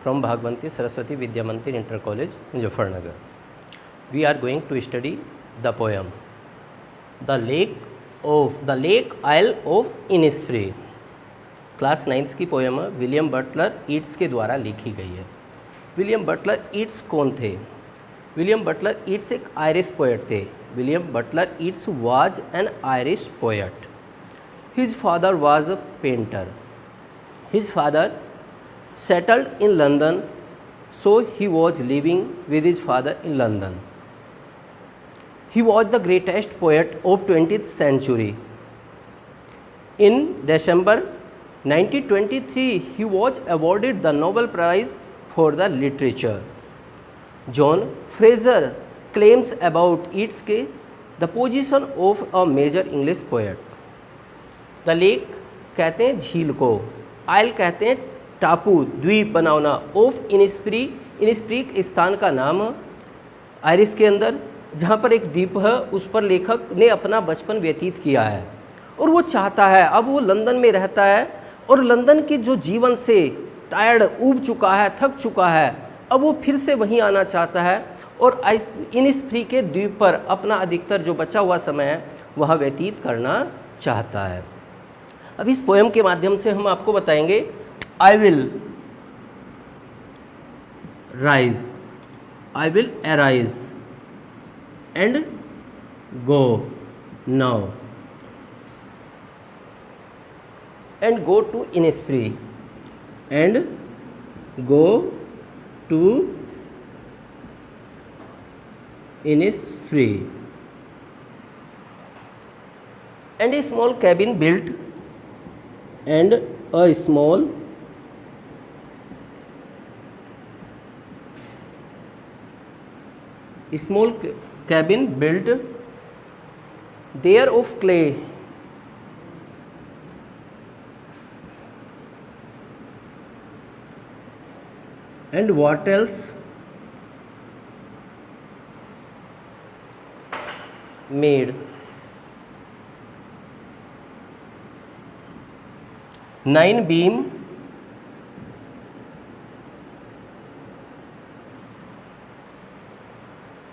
from Bhagwanti Saraswati Vidya Mandir Inter College, Muzaffarnagar. We are going to study the poem The Lake Isle of Innisfree. Class 9th की poem William Butler Yeats के द्वारा लिखी गई है। William Butler Yeats कौन थे? William Butler Yeats एक Irish poet थे। William Butler Yeats was an Irish poet. His father was a painter. His father settled in London, so he was living with his father in London. He was the greatest poet of 20th century. In December 1923, he was awarded the Nobel Prize for the Literature. John Fraser claims about its the position of a major English poet. The lake कहते हैं झील को, आइल कहते हैं टापू, द्वीप बनाना, of Innisfree, Innisfree एक स्थान का नाम आयरिश के अंदर जहाँ पर एक द्वीप है, उस पर लेखक ने अपना बचपन व्यतीत किया है और वो चाहता है, अब वो लंदन में रहता है और लंदन के जो जीवन से टायर्ड ऊब चुका है, थक चुका है, अब वो फिर से वहीं आना चाहता है और इनिस्फ्री के द्वीप पर अपना अधिकतर जो बचा हुआ समय है वह व्यतीत करना चाहता है. अब इस पोएम के माध्यम से हम आपको बताएंगे I will rise, I will arise and go now and go to Innisfree and go to Innisfree and a small cabin built and a small cabin built there of clay and what else made 9 beam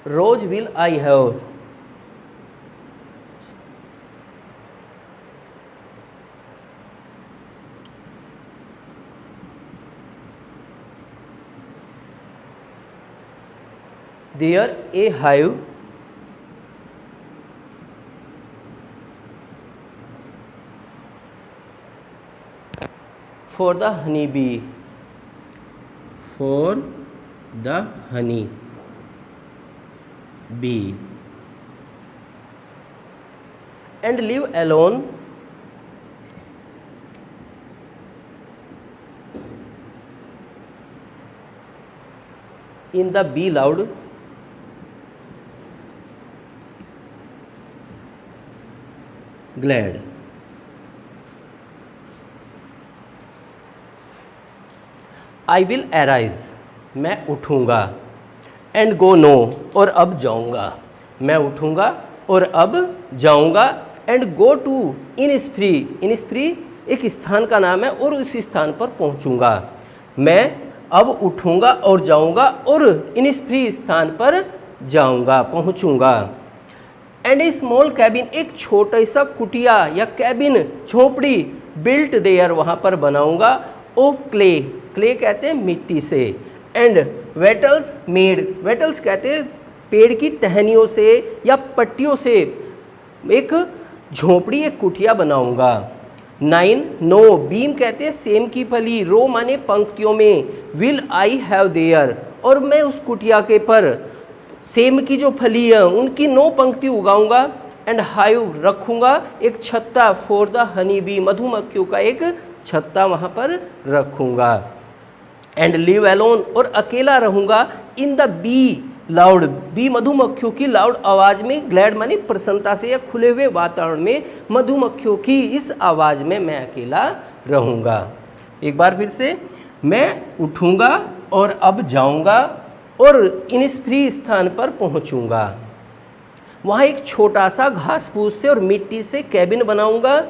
rose will I have there a hive for the honey bee, for the honey bee and live alone in the bee loud glad. I will arise, मैं उठूँगा, and go no, और अब जाऊँगा, मैं उठूँगा और अब जाऊँगा, and go to Innisfree, Innisfree एक स्थान का नाम है और उस स्थान पर पहुँचूँगा. मैं अब उठूँगा और जाऊँगा और इनिस्फ्री स्थान पर जाऊँगा, पहुँचूँगा. एंड ए स्मॉल कैबिन, एक छोटा सा कुटिया या कैबिन, झोपड़ी, बिल्ट देयर, वहाँ पर बनाऊँगा, ऑफ क्ले, क्ले कहते हैं मिट्टी से, एंड वेटल्स मेड, वेटल्स कहते हैं पेड़ की टहनियों से या पट्टियों से एक झोपड़ी, एक कुटिया बनाऊंगा. 9 नो, बीम कहते हैं सेम की फली, रो माने पंक्तियों में, विल आई हैव देयर, और मैं उस कुटिया के पर सेम की जो फली है उनकी 9 पंक्ति उगाऊंगा. एंड हाइव, रखूंगा एक छत्ता, फॉर द हनी बी, मधुमक्खियों का एक छत्ता वहाँ पर रखूंगा. एंड लिव एलोन, और अकेला रहूँगा, in the bee loud, bee मधुमक्खियों की लाउड आवाज़ में, ग्लैड मानी प्रसन्नता से या खुले हुए वातावरण में, मधुमक्खियों की इस आवाज़ में मैं अकेला रहूँगा. एक बार फिर से, मैं उठूँगा और अब जाऊँगा और इनिस्फ्री स्थान पर पहुँचूँगा. वहाँ एक छोटा सा घास फूस से और मिट्टी से कैबिन बनाऊँगा,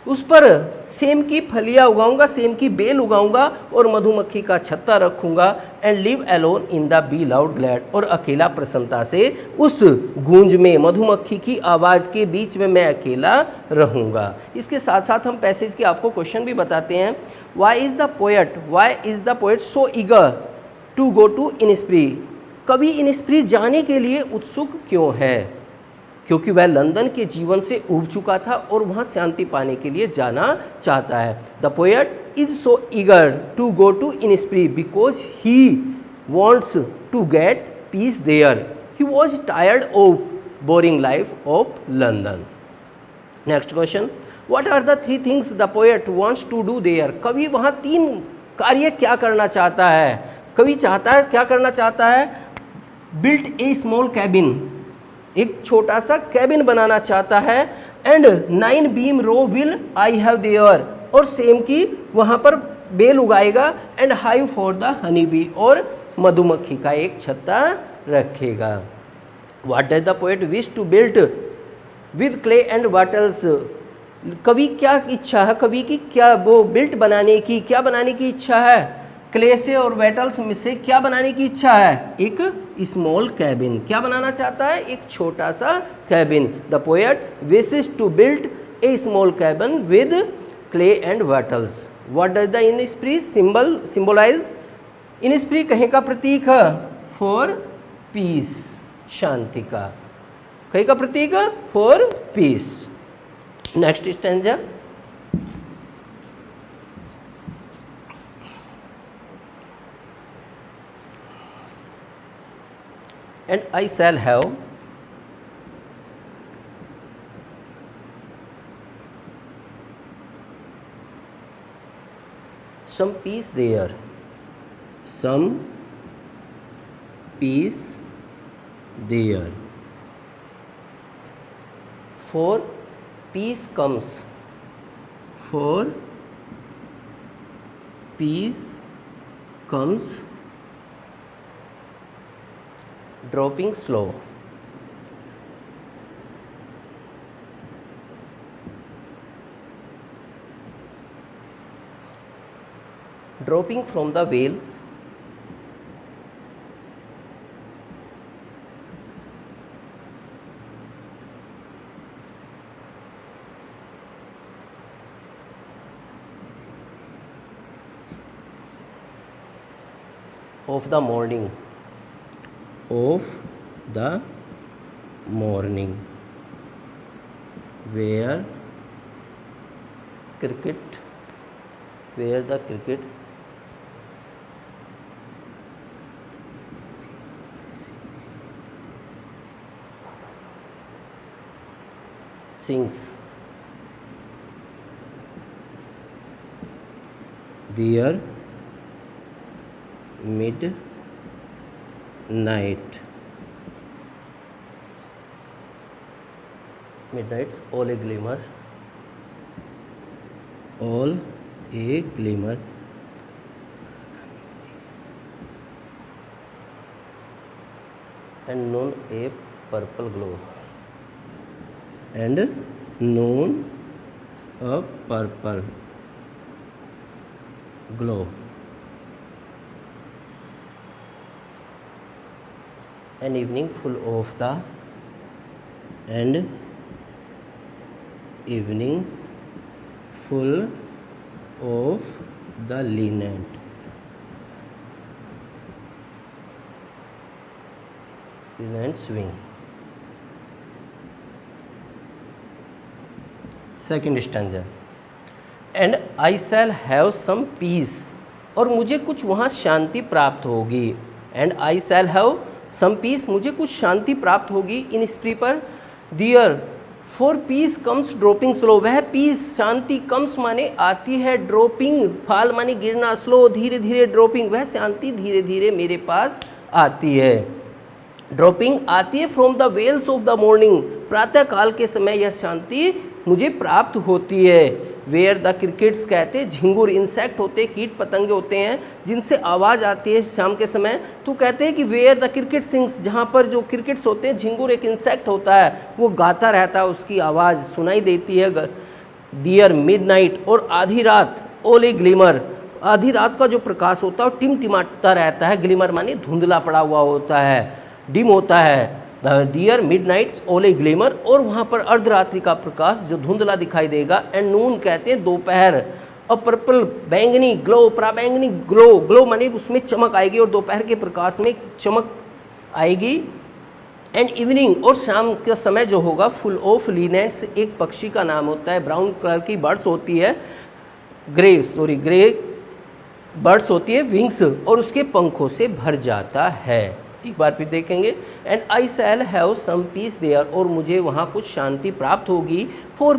उस पर सेम की फलियाँ उगाऊंगा, सेम की बेल उगाऊंगा और मधुमक्खी का छत्ता रखूंगा। And live alone in the bee loud glad, और अकेला प्रसन्नता से उस गूंज में, मधुमक्खी की आवाज़ के बीच में मैं अकेला रहूंगा। इसके साथ साथ हम पैसेज के आपको क्वेश्चन भी बताते हैं। Why is the poet so eager to go to Innisfree, कवि इनिस्प्री जाने के लिए उत्सुक क्यों है? क्योंकि वह लंदन के जीवन से ऊब चुका था और वहाँ शांति पाने के लिए जाना चाहता है। The poet is so eager to go to Innisfree because he wants to get peace there, he was tired of boring life of London. Next question, what are the 3 things the poet wants to do there, कवि वहाँ 3 कार्य क्या करना चाहता है? कवि क्या करना चाहता है? बिल्ट ए स्मॉल कैबिन, एक छोटा सा कैबिन बनाना चाहता है। And 9 bean row will I have there, और सेम की वहाँ पर बेल उगाएगा। And hive for the honey bee, और मधुमक्खी का एक छत्ता रखेगा। What does the poet wish to built with clay and wattles, कवि क्या इच्छा है? कवि की क्या वो बिल्ट बनाने की, क्या बनाने की इच्छा है? क्ले से और वेटल्स में से क्या बनाने की इच्छा है? एक स्मॉल कैबिन, क्या बनाना चाहता है? एक छोटा सा cabin. The poet wishes to build a small cabin with clay and wattles. What does the Innisfree symbolise, Innisfree कहे का प्रतीक है? फॉर पीस, शांति का, कहे का प्रतीक है? For piece. Next stanza, and I shall have some peace there, some peace there, for peace comes, for peace comes dropping slow, dropping from the wheels, of the morning, of the morning, where the cricket sings their midnights all a glimmer, and noon a purple glow, and noon a purple glow, an evening full of the linen, swing. Second stanza, and I shall have some peace, और मुझे कुछ वहाँ शांति प्राप्त होगी। And I shall have some peace, मुझे कुछ शांति प्राप्त होगी इन स्प्री पर। There for peace comes dropping slow, वह पीस शांति कम्स माने आती है, ड्रॉपिंग फाल माने गिरना, स्लो धीरे धीरे, ड्रॉपिंग वह शांति धीरे धीरे मेरे पास आती है। ड्रॉपिंग आती है from the veils of the morning, प्रातः काल के समय यह शांति मुझे प्राप्त होती है। वेयर द क्रिकेट्स कहते झिंगुर, इंसेक्ट होते कीट पतंगे होते हैं जिनसे आवाज़ आती है शाम के समय, तो कहते हैं कि वेयर द क्रिकेट सिंग्स, जहाँ पर जो क्रिकेट्स होते हैं, झिंगुर एक इंसेक्ट होता है वो गाता रहता है, उसकी आवाज़ सुनाई देती है। डियर मिडनाइट, और आधी रात, ओले ग्लिमर, आधी रात का जो प्रकाश होता है वो टिमटिमाता रहता है, ग्लिमर माने धुंधला पड़ा हुआ होता है, डिम होता है। द डियर मिडनाइट्स ओले ग्लिमर, और वहाँ पर अर्धरात्रि का प्रकाश जो धुंधला दिखाई देगा। एंड नून कहते हैं दोपहर, और पर्पल बैंगनी ग्लो, प्राबैंगनी ग्लो, ग्लो माने उसमें चमक आएगी और दोपहर के प्रकाश में चमक आएगी। एंड इवनिंग, और शाम का समय जो होगा, फुल ऑफ लिनेट्स, एक पक्षी का नाम होता है, ब्राउन कलर की बर्ड्स होती है, ग्रे बर्ड्स होती है, विंग्स, और उसके पंखों से भर जाता है। एक बार फिर देखेंगे। And I shall have some peace there, और मुझे वहाँ कुछ शांति प्राप्त होगी। फॉर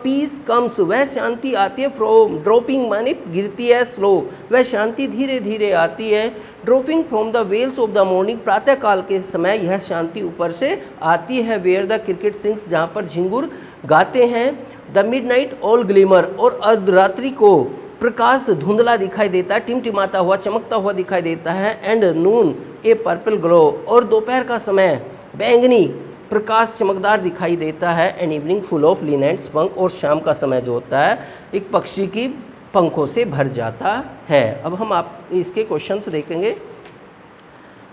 पीस कम्स, वह शांति आती है फ्रॉम, ड्रॉपिंग माने गिरती है, स्लो, वह शांति धीरे धीरे आती है। Dropping from the veils of the morning, प्रातः काल के समय यह शांति ऊपर से आती है। वेयर द क्रिकेट सिंग्स, जहाँ पर झिंगुर गाते हैं। द मिडनाइट ऑल ग्लिमर, और अर्धरात्रि को प्रकाश धुंधला दिखाई देता है, टिमटिमाता हुआ, चमकता हुआ दिखाई देता है। And noon a purple glow, और दोपहर का समय बैंगनी प्रकाश चमकदार दिखाई देता है। एंड इवनिंग फुल ऑफ लिनेट्स पंख, और शाम का समय जो होता है एक पक्षी की पंखों से भर जाता है। अब हम आप इसके क्वेश्चंस देखेंगे।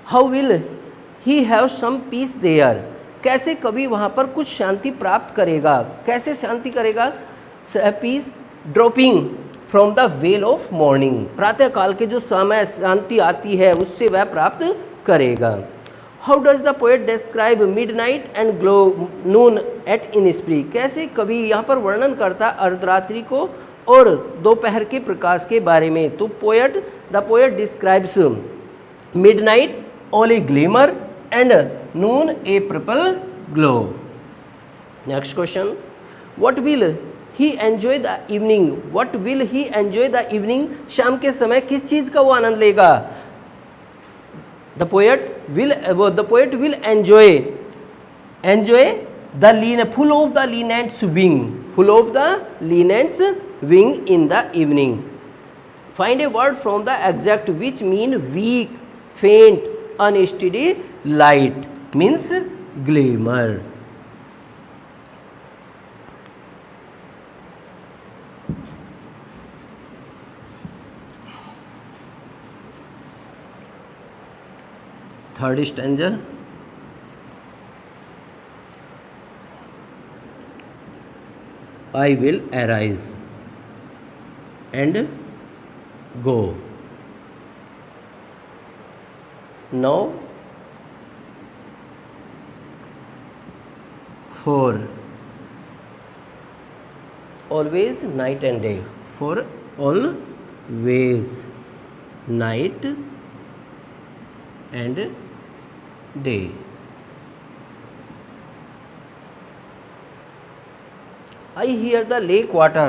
How will he have some peace there, कैसे कभी वहाँ पर कुछ शांति प्राप्त करेगा, कैसे शांति करेगा। Peace dropping from the veil of morning, प्रातः काल के जो समय शांति आती है उससे वह प्राप्त करेगा। How does the poet describe midnight and glow noon at Innisfree, कैसे कवि यहाँ पर वर्णन करता अर्धरात्रि को और दोपहर के प्रकाश के बारे में। तो the poet describes midnight all a glimmer and noon a purple glow. Next question, what will he enjoy the evening, what will he enjoy the evening, शाम के समय किस चीज़ का वो आनंद लेगा। The poet will enjoy the lean, full of the linnet's wing, full of the linnet's wing in the evening. Find a word from the exact which mean weak, faint, unsteady light, means glamour. Third stanza, I will arise and go. Now for always night and day, for always night and day. I hear the lake water,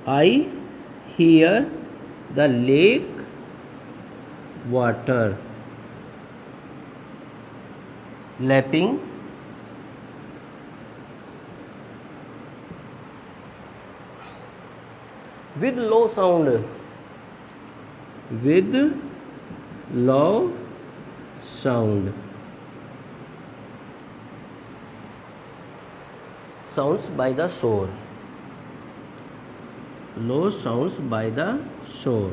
I hear the lake water lapping with low sound, with low sound, sounds by the shore, low sounds by the shore.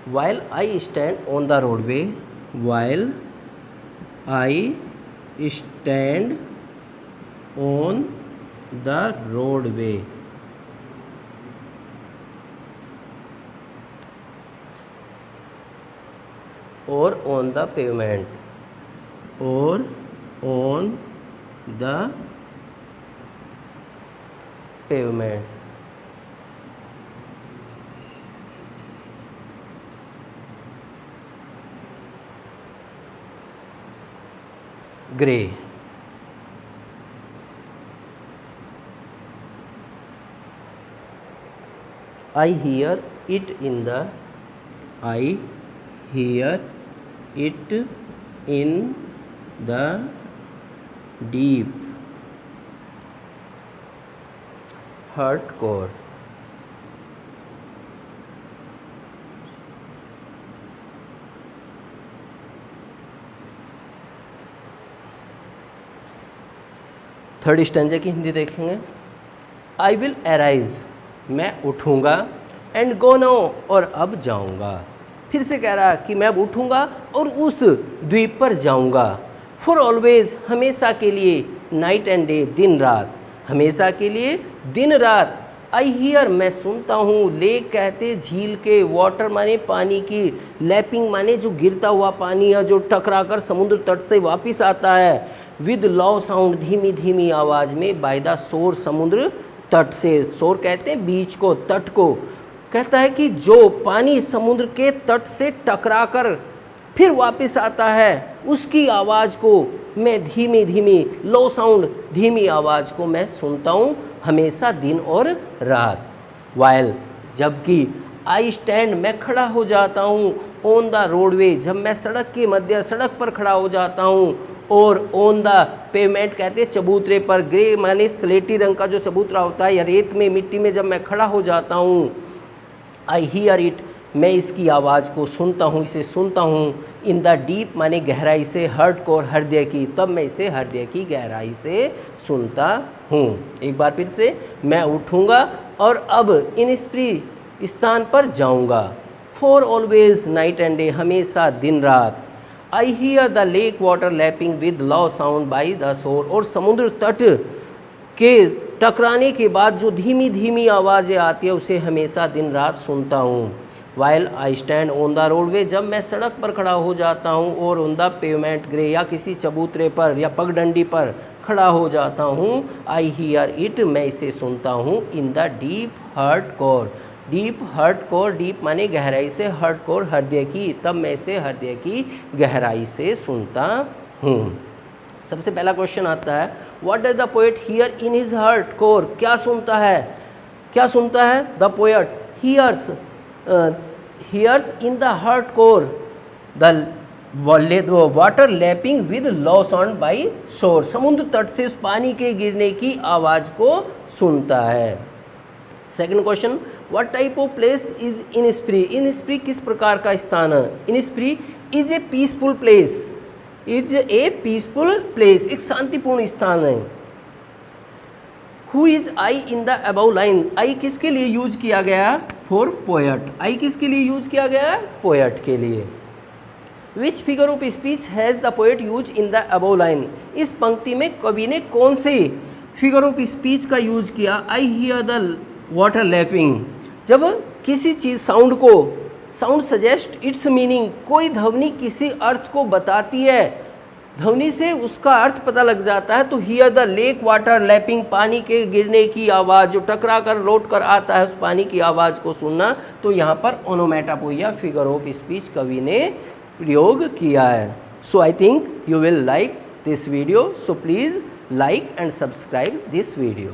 While I stand on the roadway, while I stand on the roadway, or on the pavement, or on the pavement. Gray. I hear it in the, I hear it in the deep heart core. Third stanza की हिंदी देखेंगे। I will arise, मैं उठूँगा, and go now, और अब जाऊँगा। फिर से कह रहा कि मैं अब उठूँगा और उस द्वीप पर जाऊँगा। फॉर ऑलवेज, हमेशा के लिए, नाइट एंड डे, दिन रात, हमेशा के लिए, दिन रात। आई हियर, मैं सुनता हूँ, लेक कहते झील के, वाटर माने पानी की, लैपिंग माने जो गिरता हुआ पानी है जो टकरा कर समुद्र तट से वापस आता है, विद लॉ साउंड, धीमी धीमी आवाज़ में, बाय द शोर, समुद्र तट से, शोर कहते हैं बीच को, तट को। कहता है कि जो पानी समुद्र के तट से टकरा कर फिर वापस आता है, उसकी आवाज़ को मैं धीमी धीमी, लो साउंड, धीमी आवाज़ को मैं सुनता हूँ, हमेशा दिन और रात। वाइल, जबकि, आई स्टैंड, मैं खड़ा हो जाता हूँ, ऑन द रोडवे, जब मैं सड़क के मध्य, सड़क पर खड़ा हो जाता हूँ, और ऑन द पेमेंट कहते हैं चबूतरे पर, ग्रे माने स्लेटी रंग का जो चबूतरा होता है या रेत में, मिट्टी में जब मैं खड़ा हो जाता हूँ, आई हियर इट, मैं इसकी आवाज़ को सुनता हूँ, इसे सुनता हूँ, इन द डीप माने गहराई से, हर्ट कोर, हृदय की, तब मैं इसे हृदय की गहराई से सुनता हूँ। एक बार फिर से, मैं उठूँगा और अब इन स्प्री स्थान पर जाऊँगा। For always, night and day, हमेशा दिन रात। I hear the lake water lapping with low sound by the shore, और समुद्र तट के टकराने के बाद जो धीमी धीमी आवाज़ें आती है उसे हमेशा दिन रात सुनता हूँ। While I stand on the roadway, जब मैं सड़क पर खड़ा हो जाता हूँ, और ऑन द पेवमेंट ग्रे, या किसी चबूतरे पर या पगडंडी पर खड़ा हो जाता हूँ, आई हियर इट, मैं इसे सुनता हूँ, in the deep heart core, deep heart core, deep माने गहराई से, हर्ट कोर हृदय की, तब मैं इसे हृदय की गहराई से सुनता हूँ। सबसे पहला क्वेश्चन आता है, what does the poet hear in his heart core, क्या सुनता है, क्या सुनता है the poet, hears, hears in the heart core the water lapping with low sound by shore, समुद्र तट से उस पानी के गिरने की आवाज़ को सुनता है। Second question, what type of place is Innisfree, Innisfree किस प्रकार का स्थान है, Innisfree is a peaceful place, is a peaceful place, एक शांतिपूर्ण स्थान है। Who is I in the above line, I किसके लिए यूज किया गया, फॉर पोएट, आई किसके लिए यूज किया गया है, पोएट के लिए। Which figure of speech has the poet use in the above line, इस पंक्ति में कवि ने कौन से फिगर ऑफ स्पीच का यूज किया। I hear the water lapping, जब किसी चीज़ साउंड को, साउंड सजेस्ट इट्स मीनिंग, कोई ध्वनि किसी अर्थ को बताती है, ध्वनि से उसका अर्थ पता लग जाता है, तो here the lake water lapping, पानी के गिरने की आवाज़, जो टकरा कर लौट कर आता है उस पानी की आवाज़ को सुनना, तो यहाँ पर ओनोमेटोपोइया फिगर ऑफ स्पीच कवि ने प्रयोग किया है। So I think you will like this video, so please like and subscribe this video.